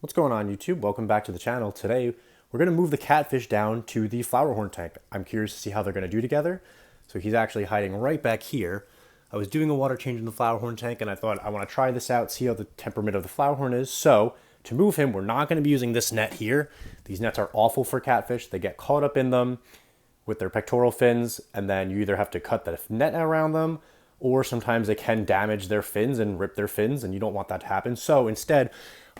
What's going on, YouTube? Welcome back to the channel. Today we're going to move the catfish down to the flowerhorn tank. I'm curious to see how they're going to do together. So he's actually hiding right back here. I was doing a water change in the flowerhorn tank and I thought I want to try this out, see how the temperament of the flowerhorn is. So to move him, we're not going to be using this net here. These nets are awful for catfish. They get caught up in them with their pectoral fins, and then you either have to cut the net around them, or sometimes they can damage their fins and rip their fins, and you don't want that to happen. So instead,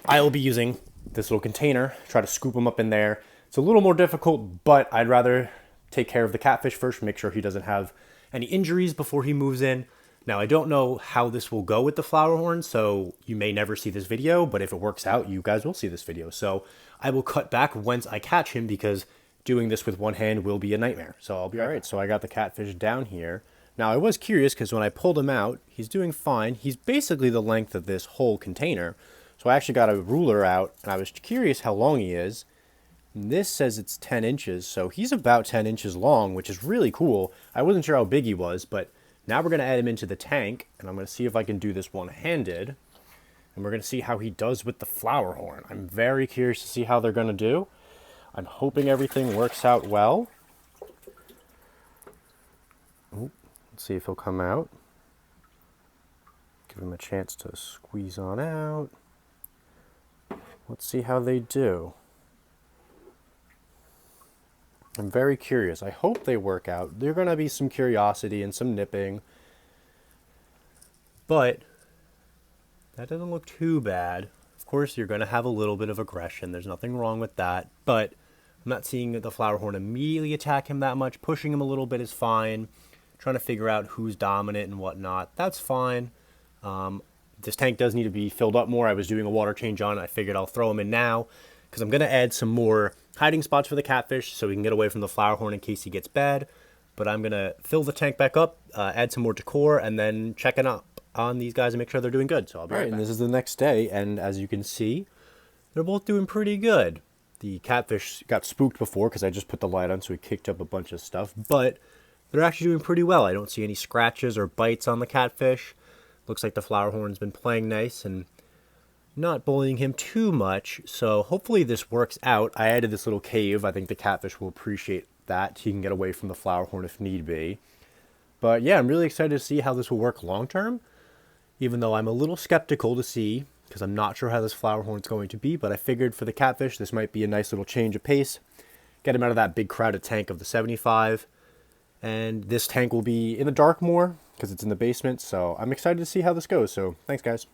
I'll be using this little container, try to scoop them up in there. It's a little more difficult, but I'd rather take care of the catfish first, make sure he doesn't have any injuries before he moves in. Now, I don't know how this will go with the flowerhorn, so you may never see this video, but if it works out, you guys will see this video. So I will cut back once I catch him, because doing this with one hand will be a nightmare. So I'll be all right. So I got the catfish down here. Now, I was curious because when I pulled him out, he's doing fine. He's basically the length of this whole container. So I actually got a ruler out, and I was curious how long he is. And this says it's 10 inches, so he's about 10 inches long, which is really cool. I wasn't sure how big he was, but now we're going to add him into the tank, and I'm going to see if I can do this one-handed. And we're going to see how he does with the flowerhorn. I'm very curious to see how they're going to do. I'm hoping everything works out well. Ooh, let's see if he'll come out. Give him a chance to squeeze on out. Let's see how they do. I'm very curious. I hope they work out. There's going to be some curiosity and some nipping. But that doesn't look too bad. Of course, you're going to have a little bit of aggression. There's nothing wrong with that. But I'm not seeing the flowerhorn immediately attack him that much. Pushing him a little bit is fine. Trying to figure out who's dominant and whatnot. That's fine. This tank does need to be filled up more. I was doing a water change on it. I figured I'll throw him in now, because I'm going to add some more hiding spots for the catfish so we can get away from the flowerhorn in case he gets bad. But I'm going to fill the tank back up, add some more decor, and then checking up on these guys and make sure they're doing good. So I'll be right back. And this is the next day, and as you can see, they're both doing pretty good. The catfish got spooked before because I just put the light on, so he kicked up a bunch of stuff. But they're actually doing pretty well. I don't see any scratches or bites on the catfish. Looks like the flowerhorn's been playing nice and not bullying him too much. So hopefully this works out. I added this little cave. I think the catfish will appreciate that. He can get away from the flowerhorn if need be. But yeah, I'm really excited to see how this will work long term, even though I'm a little skeptical to see, because I'm not sure how this flowerhorn's going to be. But I figured for the catfish, this might be a nice little change of pace. Get him out of that big crowded tank of the 75. And this tank will be in the dark more, because it's in the basement. So I'm excited to see how this goes. So thanks, guys.